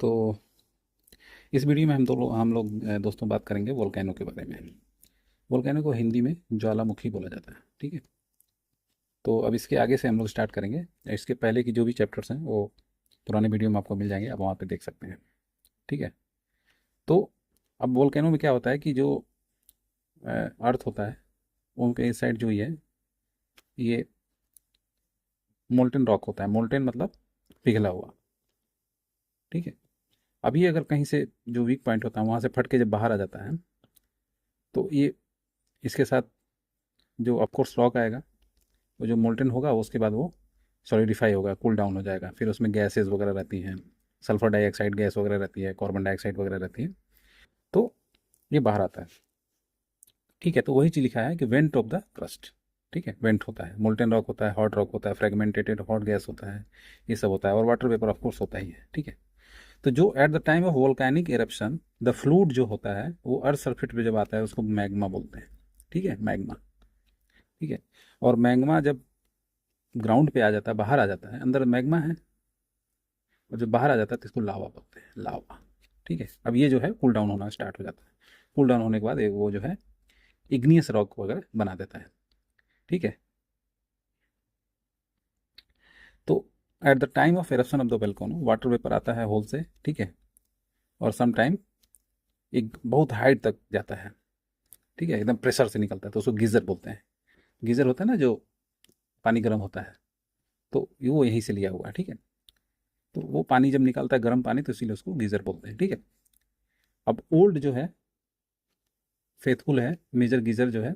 तो इस वीडियो में हम लोग दोस्तों बात करेंगे वोल्केनो के बारे में। वोल्केनो को हिंदी में ज्वालामुखी बोला जाता है। ठीक है। तो अब इसके आगे से हम लोग स्टार्ट करेंगे। इसके पहले की जो भी चैप्टर्स हैं वो पुराने वीडियो में आपको मिल जाएंगे, आप वहाँ पे देख सकते हैं। ठीक है। तो अब वोल्केनो में क्या होता है कि जो अर्थ होता है उनके इस साइड जो ये है, ये मोल्टेन रॉक होता है। मोल्टेन मतलब पिघला हुआ। ठीक है। अभी अगर कहीं से जो वीक पॉइंट होता है वहाँ से फट के जब बाहर आ जाता है तो ये इसके साथ जो ऑफकोर्स रॉक आएगा, वो जो मोल्टन होगा उसके बाद वो सॉलिडिफाई होगा, कूल डाउन हो जाएगा। फिर उसमें गैसेस वगैरह रहती हैं, सल्फर डाइऑक्साइड गैस वगैरह रहती है, कार्बन डाइऑक्साइड वगैरह रहती है। तो ये बाहर आता है। ठीक है। तो वही चीज़ लिखा है कि वेंट ऑफ द क्रस्ट। ठीक है। वेंट होता है, मोल्टन रॉक होता है, हॉट रॉक होता है, फ्रेगमेंटेटेड हॉट गैस होता है, ये सब होता है, और वाटर वेपर ऑफ कोर्स होता ही है। ठीक है। तो जो at the time of volcanic eruption the fluid जो होता है वो अर्थ सरफेस पे जब आता है उसको मैग्मा बोलते हैं। ठीक है, मैग्मा। ठीक है। और मैग्मा जब ग्राउंड पे आ जाता है, बाहर आ जाता है, अंदर मैग्मा है, और जब बाहर आ जाता है तो इसको लावा बोलते हैं, लावा। ठीक है। अब ये जो है कूल डाउन होना स्टार्ट हो जाता है। कूल डाउन होने के बाद वो जो है इग्नियस रॉक वगैरह बना देता है। ठीक है। तो at the time of eruption of the volcano water vapour आता है होल से। ठीक है। और सम टाइम एक बहुत हाइट तक जाता है। ठीक है, एकदम प्रेशर से निकलता है तो उसको गीजर बोलते हैं। गीजर होता है ना, जो पानी गर्म होता है, तो वो यहीं से लिया हुआ है। ठीक है। तो वो पानी जब निकलता है गर्म पानी, तो इसीलिए उसको गीजर बोलते हैं। ठीक है। अब ओल्ड जो है फेथफुल है, मेजर गीजर जो है,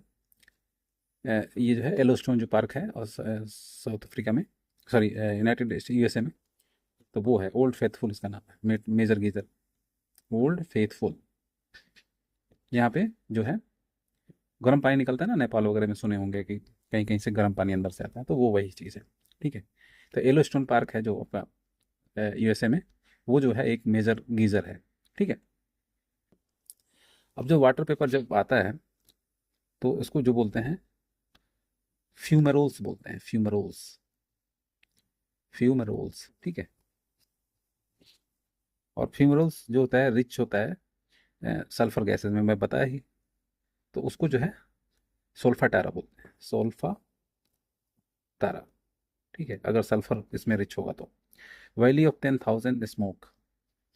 ये जो है येलोस्टोन जो पार्क है और साउथ अफ्रीका में, सॉरी यूनाइटेड यूएसए में, तो वो है ओल्ड फेथफुल, इसका नाम है मेजर गीजर, ओल्ड फेथफुल। यहाँ पे जो है गर्म पानी निकलता है ना, नेपाल वगैरह में सुने होंगे कि कहीं कहीं से गर्म पानी अंदर से आता है, तो वो वही चीज़ है। ठीक है। तो येलोस्टोन पार्क है जो आपका यूएसए में, वो जो है एक मेजर गीजर है। ठीक है। अब जो वाटर पेपर जब आता है तो इसको जो बोलते हैं फ्यूमरोल्स बोलते हैं, फ्यूमरोल्स, फ्यूमरोल्स। ठीक है। और फ्यूमरोल्स जो होता है रिच होता है सल्फर गैसेस में, मैं बताया ही। तो उसको जो है सोल्फा टारा बोलते हैं, सोल्फा तारा। ठीक है, अगर सल्फर इसमें रिच होगा तो। Valley of 10,000 smoke.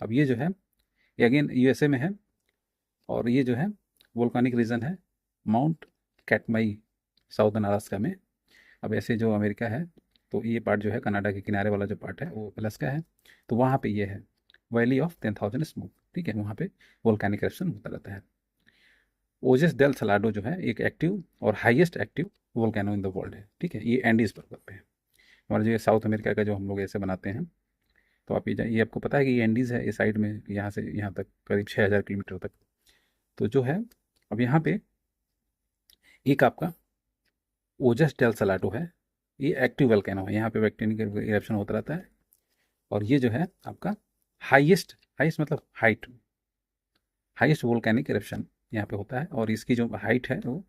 अब ये जो है ये अगेन यूएसए में है, और ये जो है वोल्कानिक रीजन है माउंट कैटमई, साउदर्न अलास्का में। अब ऐसे जो अमेरिका है, तो ये पार्ट जो है कनाडा के किनारे वाला जो पार्ट है वो अलास्का है, तो वहाँ पे ये है वैली ऑफ 10,000 स्मोक। ठीक है। वहाँ पे वोल्कानिक एरप्शन होता रहता है। ओजेस डेल सलाडो जो है एक एक्टिव और highest active volcano in the world है। ठीक है। ये एंडीज पर्वत पे है। हमारे जो ये साउथ अमेरिका का जो हम लोग ऐसे बनाते हैं, तो आप ये आपको पता है कि ये एंडीज है, इस साइड में यहाँ से यहाँ तक करीब 6,000 किलोमीटर तक। तो जो है अब यहाँ पे एक आपका ओजस डेल सलाटो है, ये एक्टिव वोल्केनो है, यहाँ पे वोल्केनिक इरप्शन होता रहता है। और ये जो है आपका हाईएस्ट, हाईएस्ट मतलब हाइट, हाईएस्ट वोल्केनिक इरप्शन यहाँ पे होता है, और इसकी जो हाइट है वो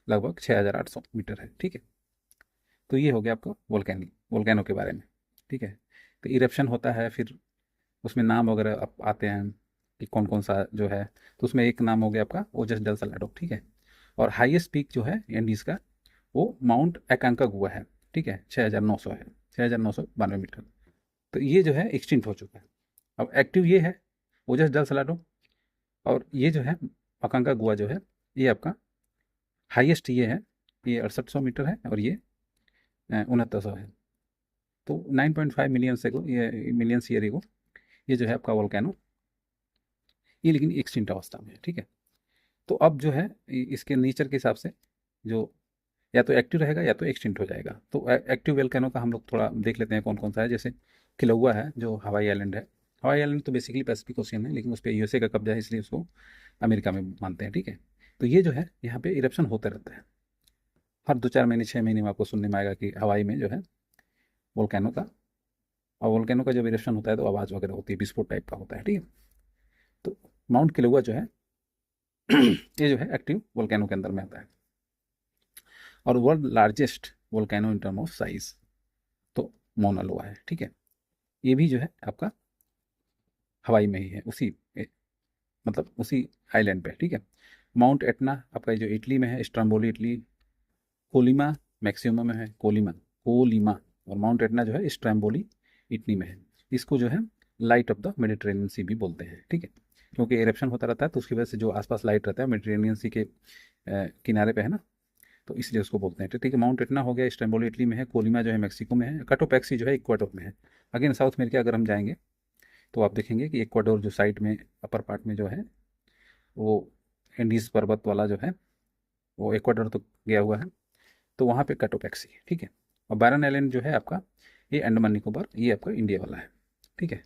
लगभग 6,800 मीटर है। ठीक है। तो ये हो गया आपका वोल्केनिक वोल्केनो के बारे में। ठीक है। तो इरप्शन होता है, फिर उसमें नाम वगैरह आते हैं कि कौन कौन सा जो है, तो उसमें एक नाम हो गया आपका ओजस डेल सलाडो। ठीक है। और हाईएस्ट पीक जो है एंडीज का, वो माउंट एकांकागुआ है। ठीक है, 6,900 है, 6,992 मीटर। तो ये जो है एक्सटिंक्ट हो चुका है। अब एक्टिव ये है ओजस डेल सलाडो, और ये जो है अकांकागुआ जो है, ये आपका हाईएस्ट ये है, ये 6800 मीटर है, और ये 6900 है। तो 9.5 मिलियन से को, ये मिलियन ईयर को, ये जो है आपका वोल्केनो, ये लेकिन एक्सटिंक्ट अवस्था में है। ठीक है। तो अब जो है इसके नेचर के हिसाब से जो या तो एक्टिव रहेगा या तो एक्सटिंक्ट हो जाएगा। तो एक्टिव वोल्केनो का हम लोग थोड़ा देख लेते हैं कौन कौन सा है। जैसे किलौआ है जो हवाई आइलैंड है। हवाई आइलैंड तो बेसिकली पैसिफिक ओशियन है, लेकिन उस पर यूएसए का कब्जा है, इसलिए उसको अमेरिका में मानते हैं। ठीक है। तो ये जो है यहाँ पे इरप्शन होता रहता है, हर 2-4 महीने 6 महीने में आपको सुनने में आएगा कि हवाई में जो है वोल्केनो का, और वोल्केनो का जब इरप्शन होता है तो आवाज़ वगैरह होती है, विस्फोट टाइप का होता है। ठीक है। तो माउंट किलौआ जो है ये जो है एक्टिव वोल्केनो के अंदर में आता है, और world largest volcano in term of size तो मौना लोआ है। ठीक है। ये भी जो है आपका हवाई में ही है, मतलब उसी आइलैंड पे, ठीक है। माउंट एटना आपका जो इटली में है, स्ट्रम्बोली इटली, कोलिमा मैक्सिमम में है, कोलिमा, कोलिमा, और माउंट एटना जो है स्ट्रम्बोली इटली में है। इसको जो है लाइट ऑफ द मेडिटेरेनियन सी भी बोलते हैं, ठीक है, क्योंकि एरप्शन होता रहता है तो उसकी वजह से जो आसपास लाइट रहता है मेडिटेरेनियन सी के किनारे पे है ना, तो इसलिए उसको बोलते हैं, ठीक है। माउंट एटना हो गया, इस्तांबुल इटली में है, कोलिमा जो है मेक्सिको में है, कटोपैक्सी जो है इक्वाडोर में है। अगेन साउथ अमेरिका अगर हम जाएंगे तो आप देखेंगे कि इक्वाडोर जो साइड में अपर पार्ट में जो है वो एंडीज पर्वत वाला जो है वो इक्वाडोर तो गया हुआ है, तो वहाँ पे कटोपैक्सी है, ठीक है। और बैरन आइलैंड जो है आपका ये अंडमान निकोबार, ये आपका इंडिया वाला है, ठीक है।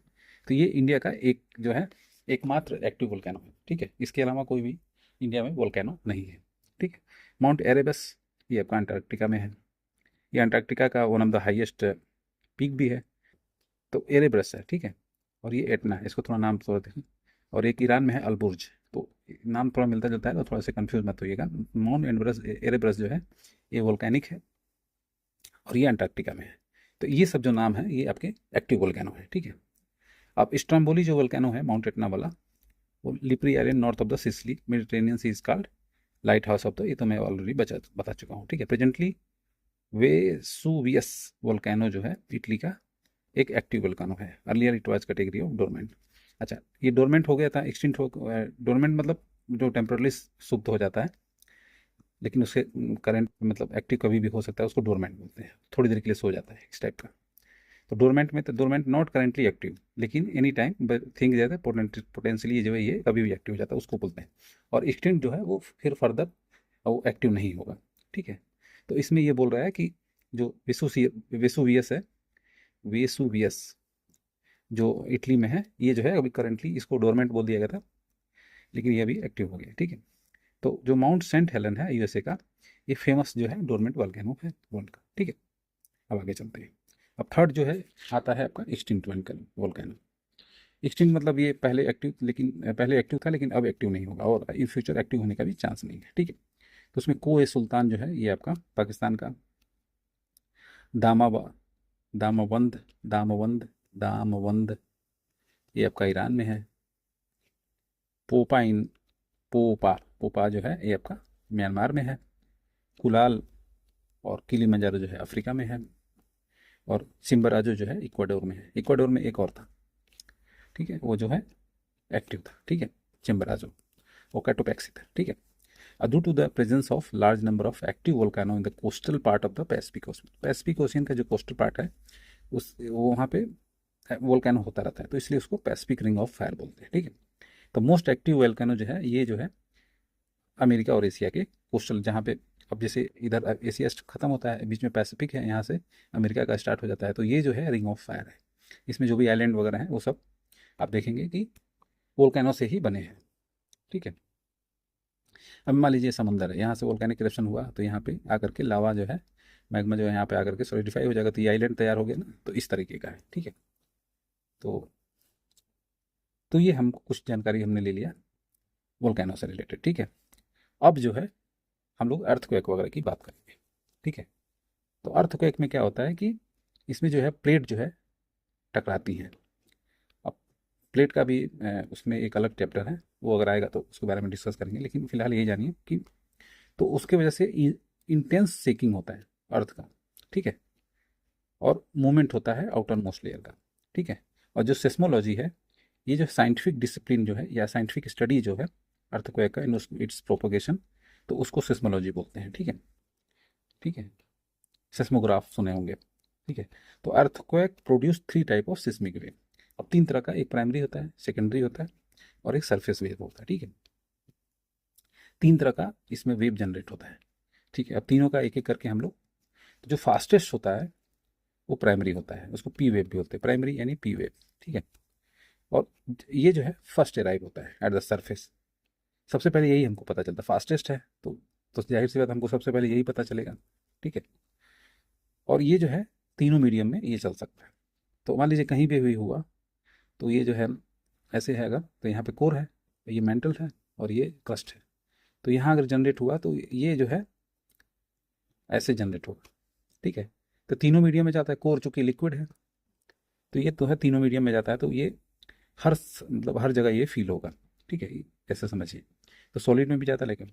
तो ये इंडिया का एक जो है एकमात्र एक्टिव वोल्केनो है, ठीक है। इसके अलावा कोई भी इंडिया में वोल्केनो नहीं है, ठीक है। माउंट एरेबस ये आपका अंटार्कटिका में है, ये अंटार्कटिका का one of the highest peak भी है, तो एरेब्रस है, ठीक है। और ये एटना है, इसको थोड़ा नाम थोड़ा देखें। और एक ईरान में है अलबुर्ज, तो नाम थोड़ा मिलता जुलता है, तो थोड़ा सा कंफ्यूज मत होइएगा। माउंट एनब्रस एरेब्रस जो है ये वोल्केनिक है और ये अंटार्कटिका में है। तो ये सब जो नाम है ये आपके एक्टिव वोल्केनो है, ठीक है। अब स्ट्रम्बोली जो वोल्केनो है माउंट एटना वाला, वो Lipari island north of the Sicily Mediterranean sea is called lighthouse of the, ये तो मैं ऑलरेडी बता चुका हूँ, ठीक है। प्रेजेंटली वेसुवियस वोल्केनो जो है इटली का एक एक्टिव वोल्केनो है, earlier it was category of dormant. अच्छा, ये डोरमेंट हो गया था, एक्सटिंक्ट हो, डोरमेंट मतलब जो टेम्परली सुप्त हो जाता है, लेकिन उसके करंट मतलब एक्टिव कभी भी हो सकता है, उसको डोरमेंट बोलते हैं, थोड़ी देर के लिए सो जाता है इस टाइप का। तो डोरमेंट में तो डोरमेंट नॉट करेंटली एक्टिव, लेकिन एनी टाइम थिंक जाता है पोटेंशियली जो है ये कभी भी एक्टिव हो जाता है, उसको बोलते हैं। और एक्सटिंक्ट जो है वो फिर फर्दर वो एक्टिव नहीं होगा, ठीक है। तो इसमें ये बोल रहा है कि जो वेसुवियस है, वेसुवियस जो इटली में है, ये जो है अभी करेंटली इसको डोरमेंट बोल दिया गया था, लेकिन ये अभी एक्टिव हो गया, ठीक है। तो जो माउंट सेंट हेलन है यूएसए का, ये फेमस जो है डोरमेंट वोल्केनो है वर्ल्ड का, ठीक है। अब आगे चलते हैं। अब थर्ड जो है आता है आपका एक्सटिंक्ट वोल्केनो। एक्सटिंक्ट मतलब ये पहले एक्टिव, लेकिन पहले एक्टिव था लेकिन अब एक्टिव नहीं होगा, और इन फ्यूचर एक्टिव होने का भी चांस नहीं है, ठीक है। तो उसमें कोए सुल्तान जो है ये आपका पाकिस्तान का, दामावा दामवंद दामवंद दामवंद ये आपका ईरान में है, पोपा इन पोपा पोपा जो है ये आपका म्यांमार में है, कुलाल और किलिमंजारो जो है अफ्रीका में है, और चिम्बराजो जो है इक्वाडोर में है। इक्वाडोर में एक और था, ठीक है, वो जो है एक्टिव था, ठीक है, चिम्बराजो, वो कैटोपैक्सी था, ठीक है। Due to the presence of large number of active volcano in the coastal part of the Pacific Ocean, Pacific Ocean का जो कोस्टल पार्ट है उस वो वहाँ पे वोल्केनो होता रहता है, तो इसलिए उसको पैसिफिक रिंग ऑफ फायर बोलते हैं, ठीक है। तो मोस्ट एक्टिव वोल्केनो जो है ये जो है अमेरिका और एशिया के कोस्टल, जहाँ पे अब जैसे इधर एशिया खत्म होता है, बीच में पैसिफिक है, यहाँ से अमेरिका का स्टार्ट हो जाता है, तो ये जो है रिंग ऑफ फायर है। इसमें जो भी आइलैंड वगैरह हैं वो सब आप देखेंगे कि वोल्केनो से ही बने हैं, ठीक है। अब मान लीजिए समंदर है, यहाँ से वोल्केनिक इरप्शन हुआ तो यहाँ पे आकर के लावा जो है, मैग्मा जो है यहाँ पे आकर के सॉलिडिफाई हो जाएगा, तो ये आइलैंड तैयार हो गया ना, तो इस तरीके का है, ठीक है। तो ये हम कुछ जानकारी हमने ले लिया वोल्केनो से रिलेटेड, ठीक है। अब जो है हम लोग अर्थक्वेक वगैरह की बात करेंगे, ठीक है। तो अर्थक्वेक में क्या होता है कि इसमें जो है प्लेट जो है टकराती हैं। अब प्लेट का भी उसमें एक अलग चैप्टर है, वो अगर आएगा तो उसके बारे में डिस्कस करेंगे, लेकिन फिलहाल यही जानिए कि तो उसके वजह से इंटेंस शेकिंग होता है अर्थ का, ठीक है, और मूवमेंट होता है आउटर मोस्ट लेयर का, ठीक है। और जो सेस्मोलॉजी है, ये जो साइंटिफिक डिसिप्लिन जो है या साइंटिफिक स्टडी जो है अर्थक्वेक का इन इट्स प्रोपोगेशन, तो उसको सेस्मोलॉजी बोलते हैं, ठीक है, ठीक है। सेस्मोग्राफ सुने होंगे, ठीक है। तो earthquake produce three type of seismic wave. अब तीन तरह का, एक प्राइमरी होता है, सेकेंडरी होता है, और एक सरफेस वेव होता है, ठीक है। तीन तरह का इसमें वेव जनरेट होता है, ठीक है। अब तीनों का एक एक करके हम लोग, तो जो फास्टेस्ट होता है वो प्राइमरी होता है, उसको पी वेव भी बोलते हैं, प्राइमरी यानी पी वेव, ठीक है। और ये जो है फर्स्ट अराइव होता है एट द सरफेस, सबसे पहले यही हमको पता चलता है, फास्टेस्ट है तो जाहिर सी बात हमको सबसे पहले यही पता चलेगा, ठीक है। और ये जो है तीनों मीडियम में ये चल सकता है। तो मान लीजिए कहीं भी हुआ तो ये जो है ऐसे हैगा, तो यहाँ पे कोर है, ये मेंटल है, और ये क्रस्ट है। तो यहाँ अगर जनरेट हुआ तो ये जो है ऐसे जनरेट होगा, ठीक है। तो तीनों मीडियम में जाता है, कोर चूंकि लिक्विड है तो ये तो है तीनों मीडियम में जाता है, तो ये मतलब हर जगह ये फील होगा, ठीक है, ऐसे समझिए। तो सॉलिड में भी जाता है, लेकिन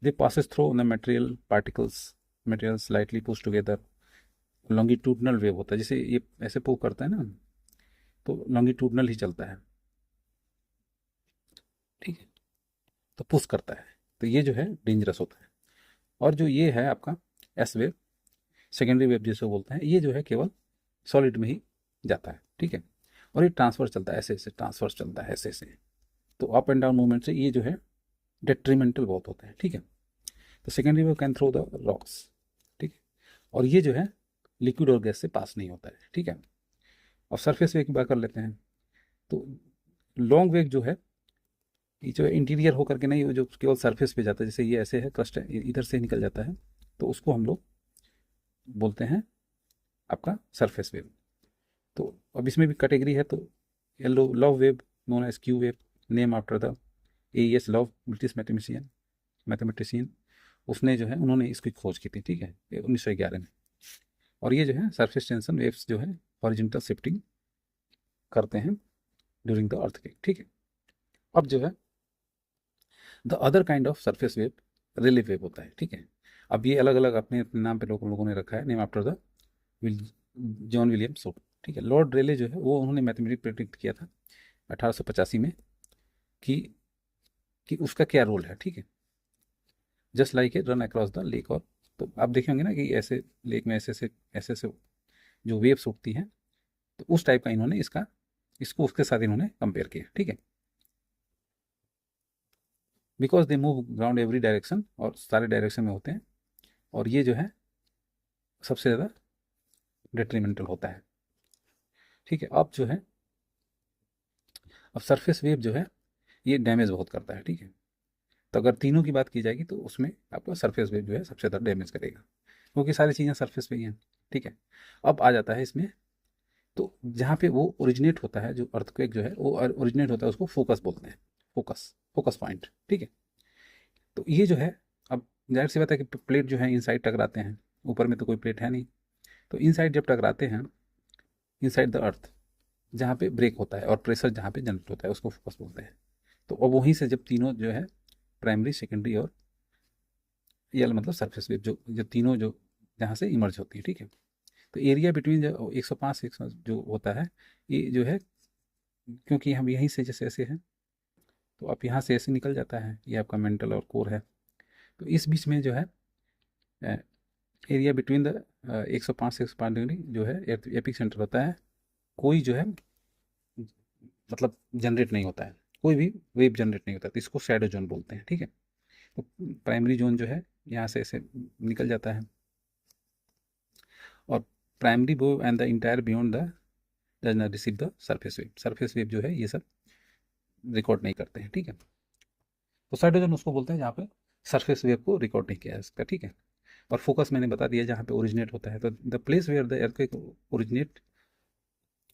they passes through the material particles, material slightly push together, longitudinal wave होता है, जैसे ये ऐसे मूव करता है ना, तो लॉन्गिट्यूडनल ही चलता है, ठीक है, तो पुश करता है, तो ये जो है डेंजरस होता है। और जो ये है आपका एस वेव, सेकेंडरी वेव जिसे बोलते हैं, ये जो है केवल सॉलिड में ही जाता है, ठीक है, और ये ट्रांसफर चलता है, ऐसे ऐसे ट्रांसफर चलता है, ऐसे ऐसे। तो अप एंड डाउन मूवमेंट से ये जो है डेट्रीमेंटल बहुत होता है, ठीक है। तो secondary wave can throw the rocks, ठीक है, और ये जो है लिक्विड और गैस से पास नहीं होता है, ठीक है। और सरफेस वेव की बात कर लेते हैं। तो लॉन्ग वेव जो है, ये जो इंटीरियर होकर के नहीं, वो जो केवल सरफेस पे जाता है, जैसे ये ऐसे है, क्रस्ट है, इधर से निकल जाता है, तो उसको हम लोग बोलते हैं आपका सरफेस वेव। तो अब इसमें भी कैटेगरी है, तो yellow Love wave known as Q wave, name after the S Love, British mathematician, उसने जो है उन्होंने इसकी खोज की थी, ठीक है, 1911 में। और ये जो है सरफेस टेंशन वेव्स जो है हॉरिजॉन्टल शिफ्टिंग करते हैं ड्यूरिंग द अर्थक्वेक, ठीक है। अब जो है the other kind of surface wave relief wave होता है, ठीक है। अब ये अलग अलग अपने अपने नाम पे लोगों ने रखा है, name after the John William सोट, ठीक है। लॉर्ड रेले जो है वो उन्होंने मैथमेटिक्स प्रेडिक्ट किया था 1885 में कि उसका क्या रोल है, ठीक है, just like a run across the lake. और तो आप देखे होंगे ना कि ऐसे लेक में ऐसे से जो वेव्स उठती हैं, तो उस टाइप का इन्होंने इसको उसके साथ इन्होंने कंपेयर किया, ठीक है। Because they move ground every direction, और सारे डायरेक्शन में होते हैं, और ये जो है सबसे ज़्यादा डेट्रीमेंटल होता है, ठीक है। अब जो है, अब सरफेस वेव जो है ये डैमेज बहुत करता है, ठीक है। तो अगर तीनों की बात की जाएगी तो उसमें आपका सरफेस वेव जो है सबसे ज़्यादा डैमेज करेगा, क्योंकि सारी चीज़ें सरफेस पे ही हैं, ठीक है। अब आ जाता है इसमें, तो जहाँ पे वो ओरिजिनेट होता है, जो अर्थक्वेक जो है वो ओरिजिनेट होता है, उसको फोकस बोलते हैं, फोकस फोकस पॉइंट, ठीक है। तो ये जो है, अब जाहिर सी बात है कि प्लेट जो है इनसाइड टकराते हैं, ऊपर में तो कोई प्लेट है नहीं, तो इनसाइड जब टकराते हैं, इनसाइड द अर्थ, जहाँ पे ब्रेक होता है और प्रेशर जहाँ पे जनरेट होता है, उसको फोकस बोलते हैं। तो अब वहीं से जब तीनों जो है प्राइमरी, सेकेंडरी और यल मतलब सरफेस वेव, जो जो तीनों जो जहाँ से इमर्ज होती है, ठीक है। तो एरिया बिटवीन जो 105 जो होता है, ये जो है, क्योंकि हम यहीं से जैसे ऐसे हैं, तो आप यहाँ से ऐसे निकल जाता है, ये आपका मेंटल और कोर है। तो इस बीच में जो है एरिया बिटवीन द 105 से 105 डिग्री जो है एपिक सेंटर होता है, कोई जो है मतलब जनरेट नहीं होता है, कोई भी वेव जनरेट नहीं होता, तो इसको शैडो जोन बोलते हैं, ठीक है। तो प्राइमरी जोन जो है यहाँ से ऐसे निकल जाता है, और primary wave and the entire beyond the does not receive the surface wave जो है ये सब रिकॉर्ड नहीं करते हैं, ठीक है। तो शैडो जोन उसको बोलते हैं जहाँ पे सरफेस वेव को रिकॉर्ड नहीं किया जा सकता, ठीक है। और फोकस मैंने बता दिया जहाँ पे ओरिजिनेट होता है, तो the place where the earthquake originate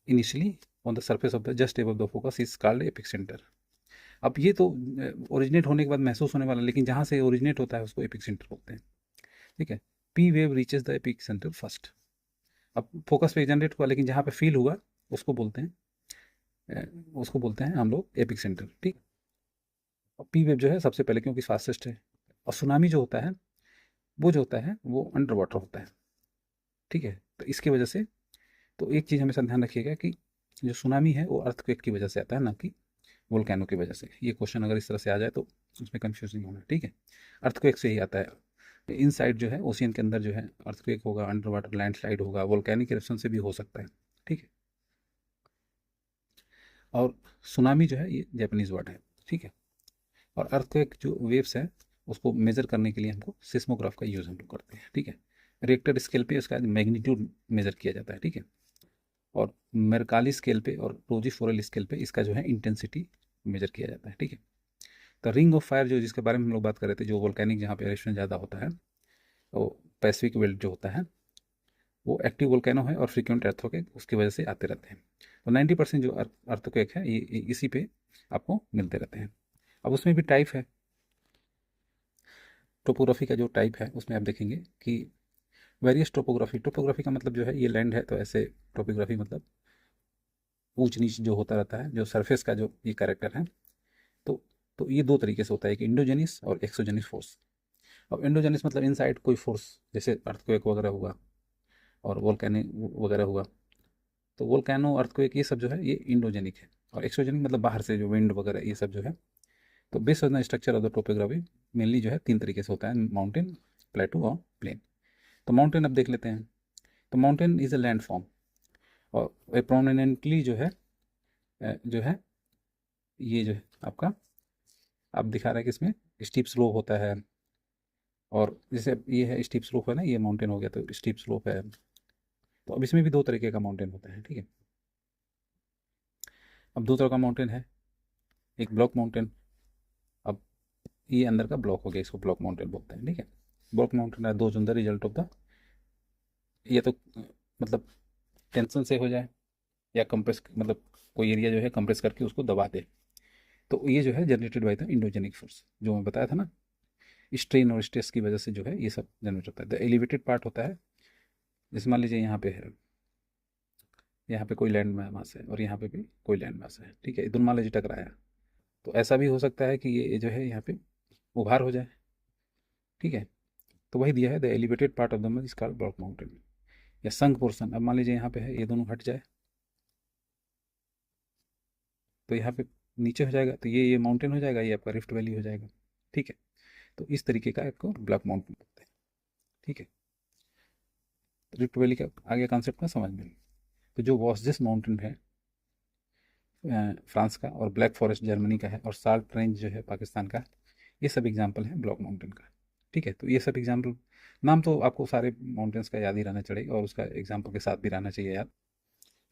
initially on the surface of the just above the focus is called epicentre. अब ये तो ओरिजिनेट होने के बाद महसूस होने वाला, लेकिन जहाँ से ओरिजिनेट होता है उसको एपिक सेंटर बोलते हैं, ठीक है। P wave reaches the epic centre first. अब फोकस पे जनरेट हुआ, लेकिन जहाँ पे फील हुआ उसको बोलते हैं हम लोग एपिक सेंटर, ठीक। और पी वेव जो है सबसे पहले, क्योंकि फास्टेस्ट है। और सुनामी जो होता है, वो जो होता है वो अंडर वाटर होता है, ठीक है। तो इसकी वजह से, तो एक चीज़ हमेशा ध्यान रखिएगा कि जो सुनामी है वो अर्थक्वेक की वजह से आता है, ना कि वोल्केनो की वजह से। ये क्वेश्चन अगर इस तरह से आ जाए तो उसमें कंफ्यूज नहीं होना, ठीक है। अर्थक्वेक से ही आता है। इन साइड जो है ओशियन के अंदर जो है अर्थक्वेक होगा, अंडर वाटर लैंडस्लाइड होगा, वोल्केनिक इरप्शन से भी हो सकता है, ठीक है। और सुनामी जो है ये जापानीज वर्ड है, ठीक है। और अर्थक्वेक जो वेव्स है उसको मेजर करने के लिए हमको सिस्मोग्राफ का यूज़ हम लोग करते हैं, ठीक है। रिएक्टर स्केल पे उसका मैग्नीट्यूड मेजर किया जाता है, ठीक है। और मेरकाली स्केल पे और रोजीफोरल स्केल पे इसका जो है इंटेंसिटी मेजर किया जाता है, ठीक है। तो रिंग ऑफ फायर जो जिसके बारे में हम लोग बात कर रहे थे, जो वोल्केनिक जहाँ पे एरेशन ज़्यादा होता है, तो पैसिफिक बेल्ट जो होता है वो एक्टिव वोल्केनो है, और फ्रीक्वेंट अर्थक्वेक उसकी वजह से आते रहते हैं। तो 90% जो अर्थक्वेक है ये इसी पे आपको मिलते रहते हैं। अब उसमें भी टाइप है, टोपोग्राफी का जो टाइप है उसमें आप देखेंगे कि वेरियस टोपोग्राफी, टोपोग्राफी का मतलब जो है ये लैंड है तो ऐसे, टोपोग्राफी मतलब ऊंच नीच जो होता रहता है, जो सरफेस का जो ये कैरेक्टर है। तो तो ये दो तरीके से होता है, कि इंडोजेनिस और एक्सोजेनिस फोर्स। अब इंडोजेनिस मतलब इनसाइड कोई फोर्स, जैसे अर्थक्वेक वगैरह हुआ और वोल्केनिक वगैरह हुआ। तो वोल्केनो, अर्थक्वेक, ये सब जो है ये इंडोजेनिक है। और एक्सोजेनिक मतलब बाहर से जो विंड वगैरह ये सब जो है। तो based on the structure of the topography mainly जो है तीन तरीके से होता है, माउंटेन, प्लेटू और प्लेन। तो माउंटेन अब देख लेते हैं। तो mountain is a land form, और प्रोमिनेंटली जो है जो है ये जो है आपका, आप दिखा रहा है कि इसमें स्टीप स्लोप होता है। और जैसे ये है स्टीप स्लोप है ना, ये माउंटेन हो गया तो स्टीप स्लोप है। तो अब इसमें भी दो तरीके का माउंटेन होता है, ठीक है। अब दो तरह का माउंटेन है, एक ब्लॉक माउंटेन। अब ये अंदर का ब्लॉक हो गया, इसको ब्लॉक माउंटेन बोलते हैं, ठीक है। ब्लॉक माउंटेन है दो द रिजल्ट ऑफ द, ये तो मतलब टेंशन से हो जाए, या कंप्रेस मतलब कोई एरिया जो है कंप्रेस करके उसको दबा दे। तो ये जो है generated by the endogenic force, जो मैं बताया था ना, स्ट्रेन और स्ट्रेस की वजह से जो है ये सब जनरेट होता है। द एलिवेटेड पार्ट होता है, जैसे मान लीजिए यहाँ पे है, यहाँ पे कोई लैंड मास है और यहाँ पे भी कोई लैंड मास है, ठीक है, दोनों मान लीजिए टकराया। तो ऐसा भी हो सकता है कि ये जो है यहाँ पे उभार हो जाए, ठीक है। तो वही दिया है, the elevated part of the is called block mountain. या संक पोर्सन, अब मान लीजिए यहाँ पे है, ये दोनों हट जाए तो यहाँ पे नीचे हो जाएगा, तो ये माउंटेन हो जाएगा, ये आपका रिफ्ट वैली हो जाएगा, ठीक है। तो इस तरीके का आपको ब्लॉक माउंटेन बोलते हैं, ठीक है। रिफ्ट वैली का आगे कॉन्सेप्ट में समझ में। तो जो वॉसजेस माउंटेन है फ्रांस का, और ब्लैक फॉरेस्ट जर्मनी का है, और साल्ट रेंज जो है पाकिस्तान का, ये सब एग्जाम्पल हैं ब्लॉक माउंटेन का, ठीक है। तो ये सब एग्जाम्पल, नाम तो आपको सारे माउंटेन्स का याद ही रहना चाहिए, और उसका एग्जाम्पल के साथ भी रहना चाहिए याद,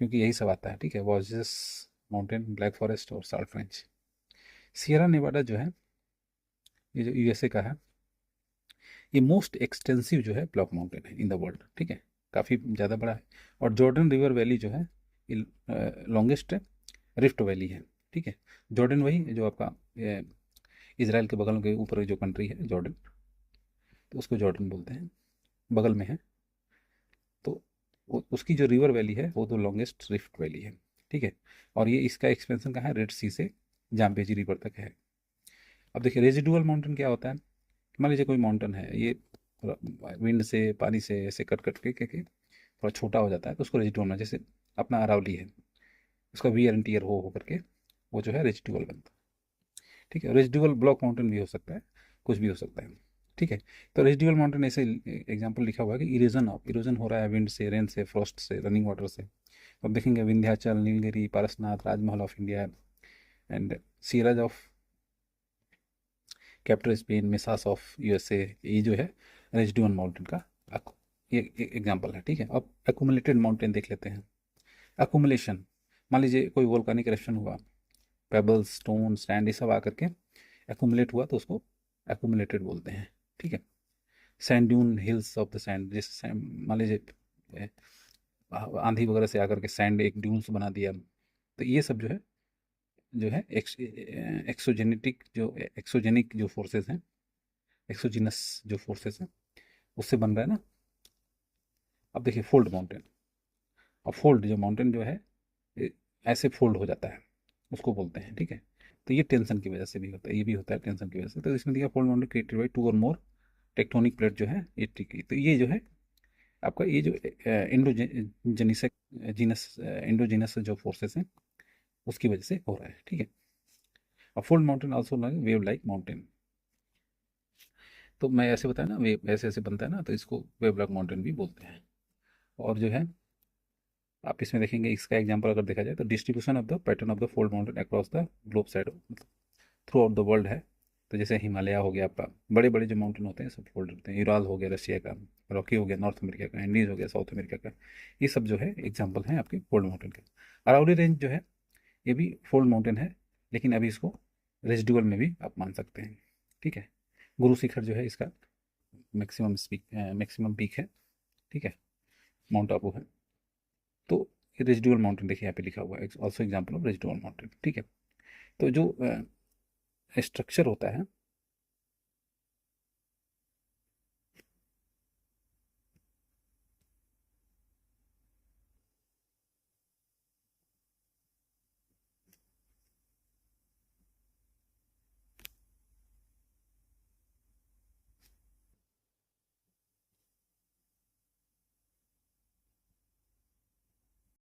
क्योंकि यही सब आता है, ठीक है। वॉसजेस माउंटेन, ब्लैक फॉरेस्ट और साल्ट रेंज। सियरा नेवाडा जो है, ये जो यूएसए का है, ये मोस्ट एक्सटेंसिव जो है ब्लॉक माउंटेन है इन द वर्ल्ड, ठीक है, काफ़ी ज़्यादा बड़ा है। और जॉर्डन रिवर वैली जो है, ये लॉन्गेस्ट रिफ्ट वैली है, ठीक है। जॉर्डन वही जो आपका इसराइल के बगल के ऊपर जो कंट्री है जॉर्डन, तो उसको जॉर्डन बोलते हैं, बगल में है। तो उसकी जो रिवर वैली है वो तो लॉन्गेस्ट रिफ्ट वैली है, ठीक है। और ये इसका एक्सपेंशन कहाँ है, रेड सी से जाम्बेजी रिवर तक है। अब देखिए रेजिडुअल माउंटेन क्या होता है। मान लीजिए कोई माउंटेन है, ये विंड से पानी से ऐसे कट कट के थोड़ा छोटा हो जाता है, तो उसको रेजिडुअल में, जैसे अपना अरावली है, उसका वियर एंड टीयर हो करके वो जो है रेजिडुअल बनता है, ठीक है। रेजिडुअल ब्लॉक माउंटेन भी हो सकता है, कुछ भी हो सकता है, ठीक है। तो रेजिडुअल माउंटेन ऐसे एग्जाम्पल लिखा हुआ है कि इरोजन हो रहा है विंड से, रेन से, फ्रॉस्ट से, रनिंग वाटर से। अब देखेंगे Vindhyachal, Nilgiri, Parasnath, Rajmahal of India and sierras of कैप्टर स्पेन, मिसास ऑफ यूएसए, ये जो है रेजिडुअल माउंटेन का ये एग्जाम्पल है, ठीक है। अब एक्यूमुलेटेड माउंटेन देख लेते हैं। एक्यूमुलेशन, मान लीजिए कोई वोल्केनिक इरप्शन हुआ, पेबल्स, स्टोन, सैंड, ये सब आकर के एक्यूमुलेट हुआ, तो उसको एक्यूमुलेटेड बोलते हैं, ठीक है। Sand dune, hills of the sand, जैसे मान लीजिए आंधी वगैरह से आकर के सैंड एक ड्यून्स बना दिया, तो ये सब जो है एक्सोजेनेटिक जो एक्सोजेनिक जो फोर्सेस हैं, एक्सोजिनस जो फोर्सेस हैं, उससे बन रहा है ना। अब देखिए फोल्ड माउंटेन, और फोल्ड जो माउंटेन जो है ऐसे फोल्ड हो जाता है, उसको बोलते हैं, ठीक है। तो ये टेंशन की वजह से भी होता है, ये भी होता है टेंशन की वजह से। तो इसमें दिया fold mountain created by two और मोर टेक्टोनिक प्लेट जो है ये, ठीक है। तो ये जो है आपका ये जो इंडोजेनिस जीनस इंडोजिनस जो फोर्सेस हैं उसकी वजह से हो रहा है, ठीक है। और fold mountain also wave like mountain. तो मैं ऐसे बताया ना, वेव ऐसे ऐसे बनता है ना, तो इसको वेव लाइक माउंटेन भी बोलते हैं। और जो है आप इसमें देखेंगे, इसका एग्जांपल अगर देखा जाए तो distribution of the pattern of the fold mountain across the globe side, मतलब थ्रू आउट द वर्ल्ड है। तो जैसे हिमालय हो गया आपका, बड़े बड़े जो माउंटेन होते हैं सब फोल्ड होते हैं। यूराल हो गया रशिया का, रॉकी हो गया नॉर्थ अमेरिका का, एंडीज हो गया साउथ अमेरिका का, ये सब जो है एग्जाम्पल हैं आपके फोल्ड माउंटेन के। अरावली रेंज जो है ये भी फोल्ड माउंटेन है, लेकिन अभी इसको रेजिडुअल में भी आप मान सकते हैं, ठीक है। गुरु शिखर जो है इसका मैक्सिमम पीक है, ठीक है, माउंट आबू है। तो रेजिडुअल माउंटेन देखिए यहाँ पे लिखा हुआ है, also example of residual mountain, ठीक है। तो जो स्ट्रक्चर होता है